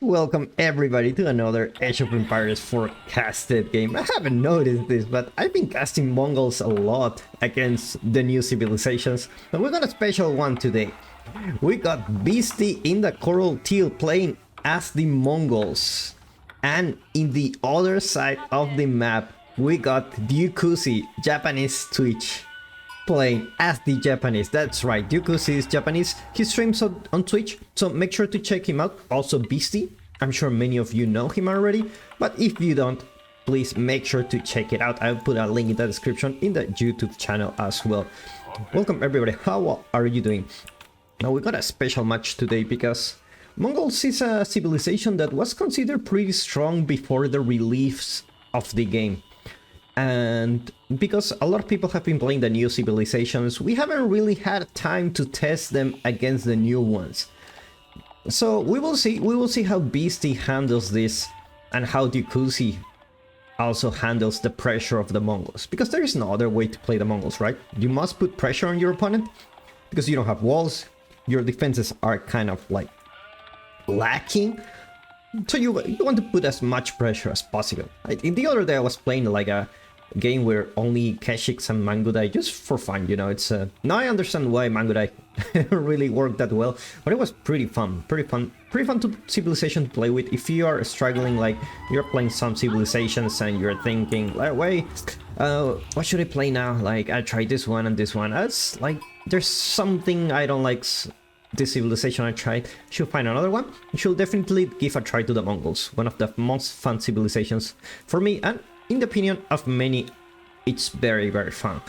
Welcome everybody to another Age of Empires forecasted game. I haven't noticed this, but I've been casting Mongols a lot against the new civilizations, and we got a special one today. We got Beastie in the Coral Teal playing as the Mongols, and in the other side of the map we got Dyukuzi, Japanese Twitch, playing as the Japanese. That's right, Dyukuzi is Japanese. He streams on Twitch, so make sure to check him out. Also Beastie, I'm sure many of you know him already, but if you don't, please make sure to check it out. I'll put a link in the description in the YouTube channel as well. Welcome everybody, how are you doing? Now we got a special match today because Mongols is a civilization that was considered pretty strong before the release of the game. And because a lot of people have been playing the new civilizations, we haven't really had time to test them against the new ones. So we will see how Beastie handles this and how Dyukuzi also handles the pressure of the Mongols. Because there is no other way to play the Mongols, right? You must put pressure on your opponent because you don't have walls, your defenses are kind of like lacking. So you want to put as much pressure as possible. In the other day I was playing like a game where only Keshiks and Mangudai, just for fun, you know. It's now I understand why Mangudai really worked that well, but it was pretty fun to civilization to play with. If you are struggling, like you're playing some civilizations and you're thinking like, wait, what should I play now? Like I tried this one and this one. That's like there's something I don't like. This civilization I tried, should find another one. Should definitely give a try to the Mongols, one of the most fun civilizations for me, and in the opinion of many, it's very fun.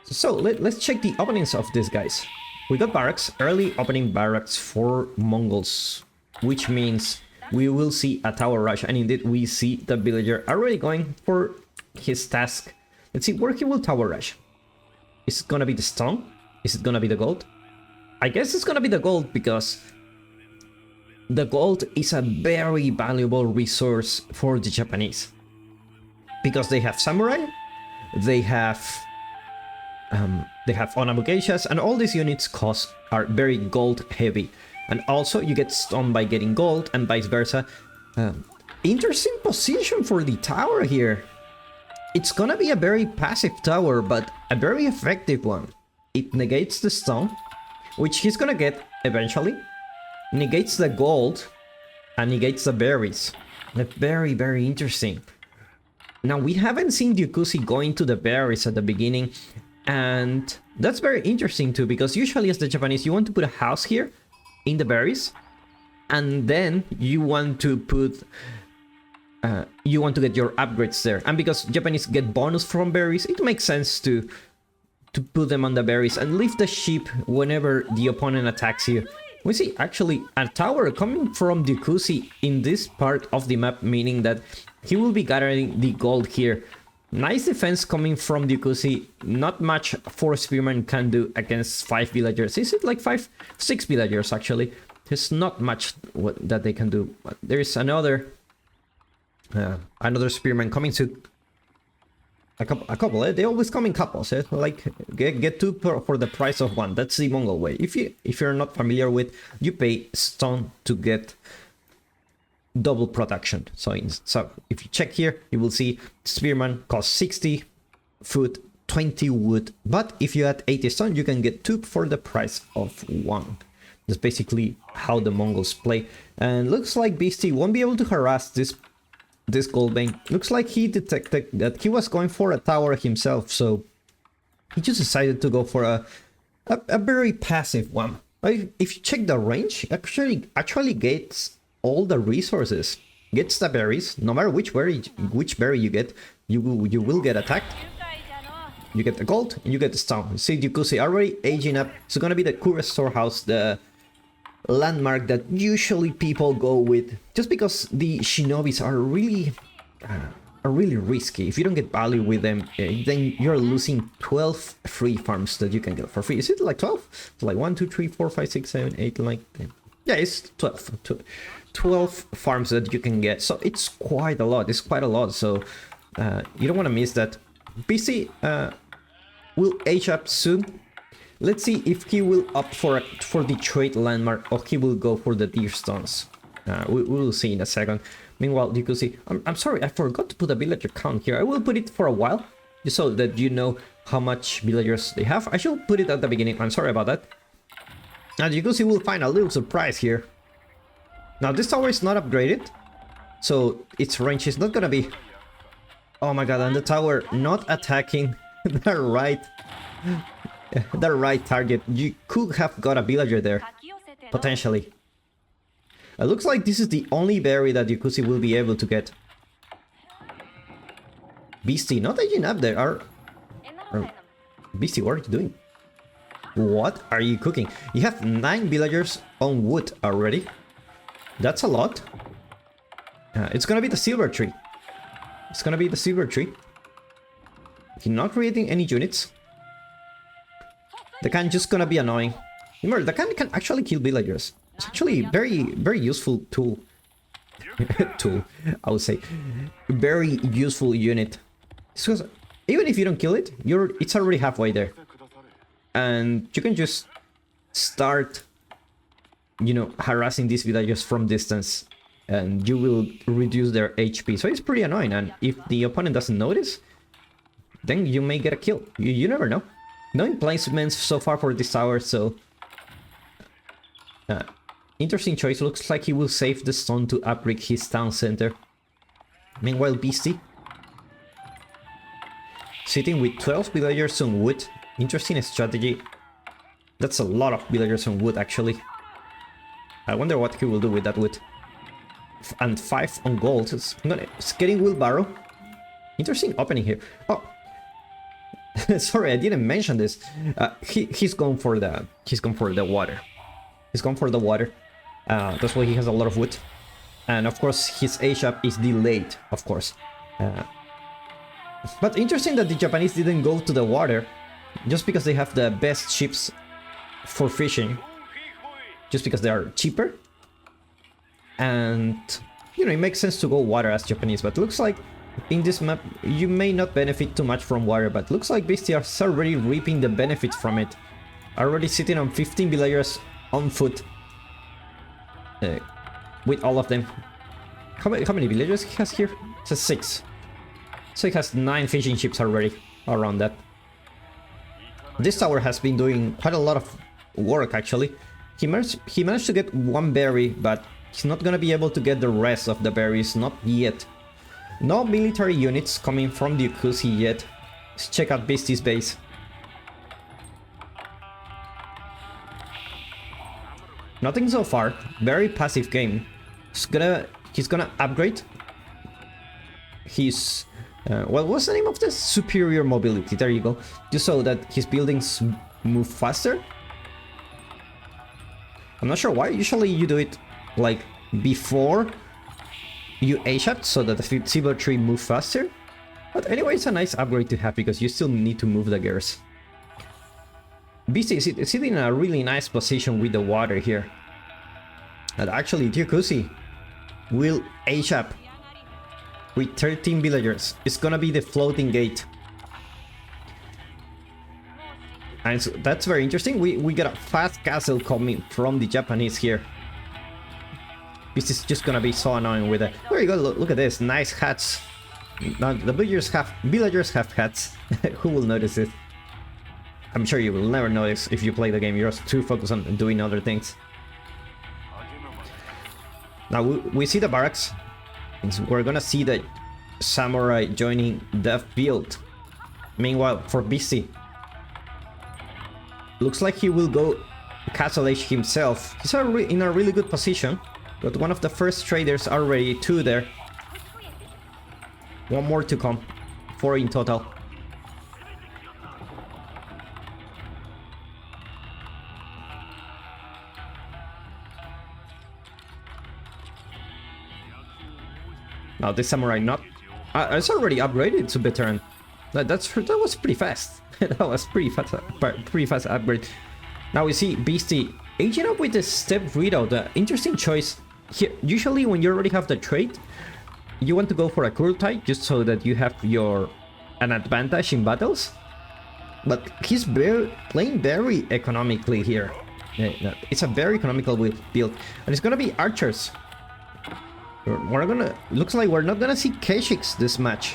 So let's check the openings of these guys. We got barracks, early opening barracks for Mongols, which means we will see a tower rush, and indeed we see the villager already going for his task. Let's see where he will tower rush. Is it gonna be the stone? Is it gonna be the gold? I guess it's gonna be the gold, because the gold is a very valuable resource for the Japanese. Because they have samurai, they have onabugeishas, and all these units are very gold heavy. And also you get stunned by getting gold and vice versa. Interesting position for the tower here. It's gonna be a very passive tower, but a very effective one. It negates the stone, which he's gonna get eventually, negates the gold, and negates the berries. Very interesting. Now, we haven't seen Dyukuzi going to the berries at the beginning, and that's very interesting too, because usually as the Japanese, you want to put a house here in the berries, and then you want to put get your upgrades there. And because Japanese get bonus from berries, it makes sense to put them on the berries and leave the sheep whenever the opponent attacks you. We see actually a tower coming from Dyukuzi in this part of the map, meaning that he will be gathering the gold here. Nice defense coming from Dyukuzi. Not much 4 spearmen can do against 5 villagers. Is it like 6 villagers actually? There's not much that they can do. But there is another spearman coming to a couple, eh? They always come in couples, eh? Like get 2 for the price of 1. That's the Mongol way. If you're not familiar with, you pay stone to get double production. So if you check here, you will see spearman costs 60 food, 20 wood. But if you add 80 stone, you can get 2 for the price of 1. That's basically how the Mongols play. And looks like Beastie won't be able to harass this gold vein. Looks like he detected that he was going for a tower himself, so he just decided to go for a very passive one. If you check the range, actually gets all the resources, gets the berries. No matter which berry you get, you will get attacked. You get the gold and you get the stone. See Dyukuzi already aging up. It's gonna be the Kura storehouse, the landmark that usually people go with, just because the shinobis are really risky. If you don't get value with them, then you're losing 12 free farms that you can get for free. Is it like 12? It's like 1 2 3 4 5 6 7 8 like 10. Yeah, it's 12 farms that you can get, so it's quite a lot. So you don't want to miss that. BC will age up soon, Let's see if he will opt for the trade landmark or he will go for the deer stones. We will see in a second. Meanwhile, you can see, I'm sorry, I forgot to put a villager count here. I will put it for a while, just so that you know how much villagers they have. I should put it at the beginning, I'm sorry about that. As you can see, we'll find a little surprise here. Now, this tower is not upgraded, so its range is not gonna be... Oh my god, and the tower not attacking the right target. You could have got a villager there, potentially. It looks like this is the only berry that Yukusi will be able to get. Beastie, not aging up there. Beastie, what are you doing? What are you cooking? You have 9 villagers on wood already. That's a lot. It's gonna be the silver tree. It's gonna be the silver tree. You're not creating any units. The can just gonna be annoying. Remember, the can actually kill villagers. It's actually very useful tool. Tool, I would say. Very useful unit. Because even if you don't kill it, it's already halfway there. And you can just start, you know, harassing these villagers from distance. And you will reduce their HP. So it's pretty annoying. And if the opponent doesn't notice, then you may get a kill. You never know. No emplacements so far for this tower, so... interesting choice. Looks like he will save the stone to upgrade his town center. Meanwhile, Beastie sitting with 12 villagers on wood. Interesting strategy. That's a lot of villagers on wood, actually. I wonder what he will do with that wood. And 5 on gold. It's getting wheelbarrow. Interesting opening here. Oh, sorry, I didn't mention this. He's gone for the water. He's gone for the water. That's why he has a lot of wood. And of course, his age-up is delayed, of course. But interesting that the Japanese didn't go to the water, just because they have the best ships for fishing. Just because they are cheaper. And, you know, it makes sense to go water as Japanese, but looks like in this map you may not benefit too much from water, but looks like Beastie is already reaping the benefits from it. Already sitting on 15 villagers on foot. With all of them. How many villagers he has here? It says 6. So he has 9 fishing ships already around that. This tower has been doing quite a lot of work, actually. He managed to get 1 berry, but he's not gonna be able to get the rest of the berries, not yet. No military units coming from the Yukusi yet. Let's check out Beastie's base. Nothing so far. Very passive game. He's gonna upgrade his... well, what's the name of this? Superior mobility. There you go. Just so that his buildings move faster. I'm not sure why. Usually you do it like before you age-up so that the silver tree move faster. But anyway, it's a nice upgrade to have because you still need to move the gears. Beastie is sitting in a really nice position with the water here. And actually, Yukusi will age-up with 13 villagers. It's gonna be the floating gate. And so that's very interesting. We got a fast castle coming from the Japanese here. This is just gonna be so annoying with it. There you go, look at this, nice hats. Now the villagers have hats. Who will notice it? I'm sure you will never notice if you play the game. You're just too focused on doing other things. Now we see the barracks. We're gonna see the samurai joining the field. Meanwhile, for Beastie, looks like he will go Castle Age himself. He's in a really good position. Got one of the first traders already, 2 there. 1 more to come. 4 in total. Now this samurai not... it's already upgraded to veteran. That was pretty fast. That was pretty fast upgrade. Now we see Beastie aging up with the step readout. Interesting choice. Here, usually when you already have the trait, you want to go for a Kurtai just so that you have an advantage in battles. But he's playing very economically here. It's a very economical build, and it's gonna be archers. We're gonna... Looks like we're not gonna see Keshiks this match.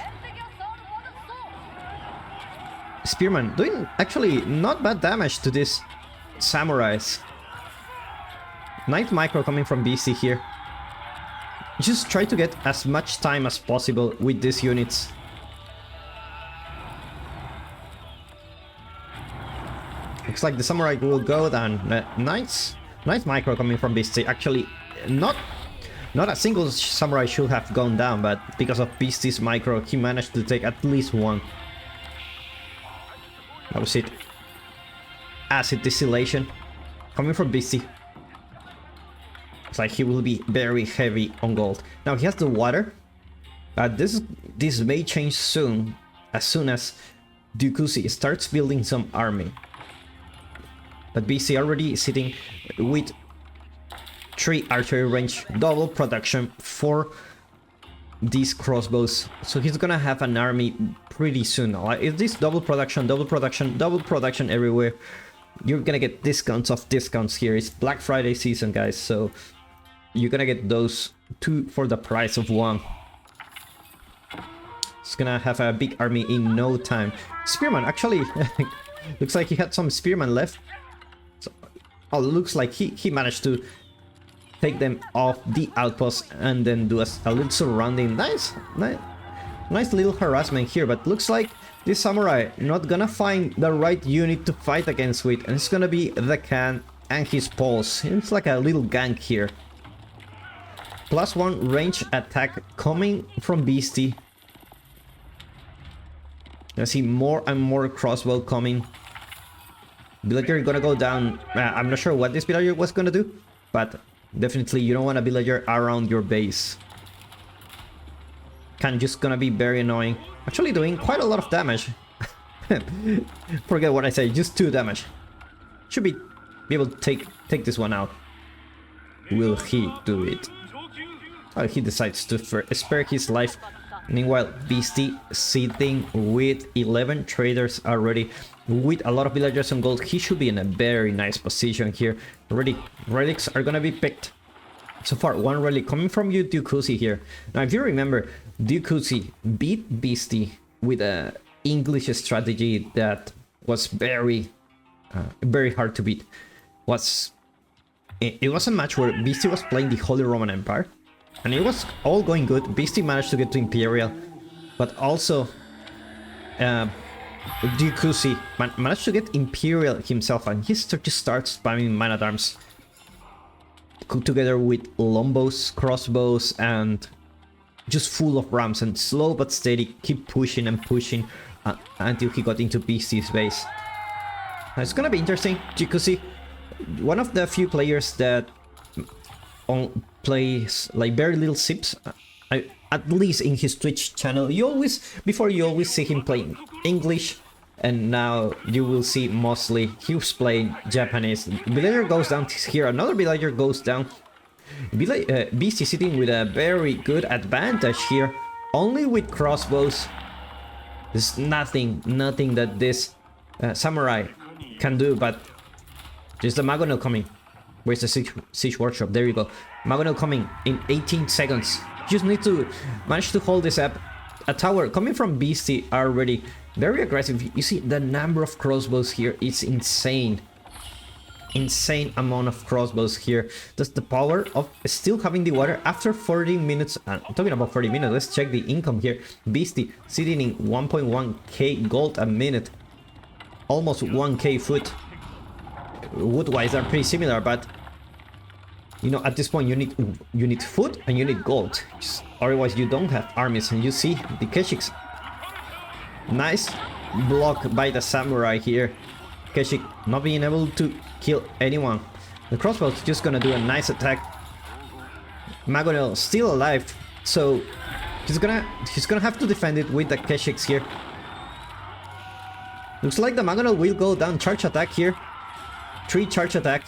Spearman doing actually not bad damage to these samurais. Night micro coming from BC here. Just try to get as much time as possible with these units. Looks like the samurai will go down. Nice micro coming from BC. Actually, not a single samurai should have gone down, but because of BC's micro, he managed to take at least one. That was it. Acid distillation coming from BC. It's like he will be very heavy on gold. Now he has the water. This may change soon, as soon as Dukusi starts building some army. But BC already sitting with 3 archery range, double production for these crossbows. So he's gonna have an army pretty soon. If this double production everywhere, you're gonna get discounts here. It's Black Friday season, guys, so you're gonna get those 2 for the price of 1. It's gonna have a big army in no time. Spearman, actually, looks like he had some spearmen left. So, oh, looks like he managed to take them off the outpost and then do a little surrounding. Nice little harassment here, but looks like this samurai not gonna find the right unit to fight against with, and it's gonna be the Khan and his pulse. It's like a little gank here. +1 range attack coming from Beastie. I see more and more crossbow coming. Villager gonna go down. I'm not sure what this villager was gonna do, but definitely you don't want a villager around your base. Khan just gonna be very annoying. Actually doing quite a lot of damage. Forget what I say, just 2 damage. Should be able to take this one out. Will he do it? Oh, he decides to spare his life. Meanwhile, Beastie sitting with 11 traders already, with a lot of villagers on gold. He should be in a very nice position here. Already, relics are gonna be picked. So far, 1 relic coming from you, Dukusi here. Now, if you remember, Dukusi beat Beastie with a English strategy that was very hard to beat. It was a match where Beastie was playing the Holy Roman Empire, and it was all going good. Beastie managed to get to Imperial, but also Dukusi managed to get Imperial himself, and he just starts spamming man-at-arms together with lombos, crossbows, and just full of rams, and slow but steady keep pushing and pushing until he got into Beastie's base. It's gonna be interesting. Dukusi, one of the few players that plays like very little sips, at least in his Twitch channel. You always see him playing English, and now you will see mostly he was playing Japanese. Villager goes down here, another villager goes down. Beastie sitting with a very good advantage here, only with crossbows. There's nothing that this samurai can do, but there's the Magonel coming. Where's the siege workshop? There you go. Magonel coming in 18 seconds. Just need to manage to hold this up. A tower coming from Beastie already. Very aggressive. You see the number of crossbows here. It's insane. Insane amount of crossbows here. That's the power of still having the water after 40 minutes. I'm talking about 40 minutes. Let's check the income here. Beastie sitting in 1.1k gold a minute. Almost 1k foot. Wood-wise are pretty similar, but you know, at this point you need food and you need gold. Otherwise you don't have armies. And you see the Keshiks. Nice block by the samurai here. Keshik not being able to kill anyone. The crossbow's just gonna do a nice attack. Magonel still alive, so he's gonna have to defend it with the Keshiks here. Looks like the Magonel will go down. Charge attack here. 3 charge attack.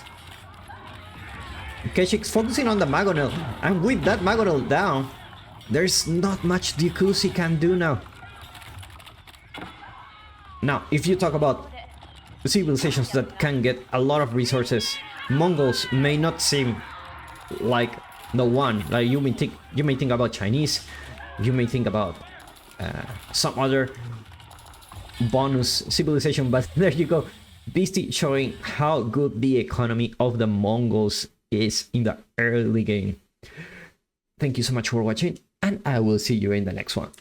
Keshik's focusing on the Magonel, and with that Magonel down, there's not much Dukusi can do now. Now, if you talk about civilizations that can get a lot of resources, Mongols may not seem like the one. Like you may think about Chinese, you may think about some other bonus civilization, but there you go. Beastie showing how good the economy of the Mongols is in the early game. Thank you so much for watching, and I will see you in the next one.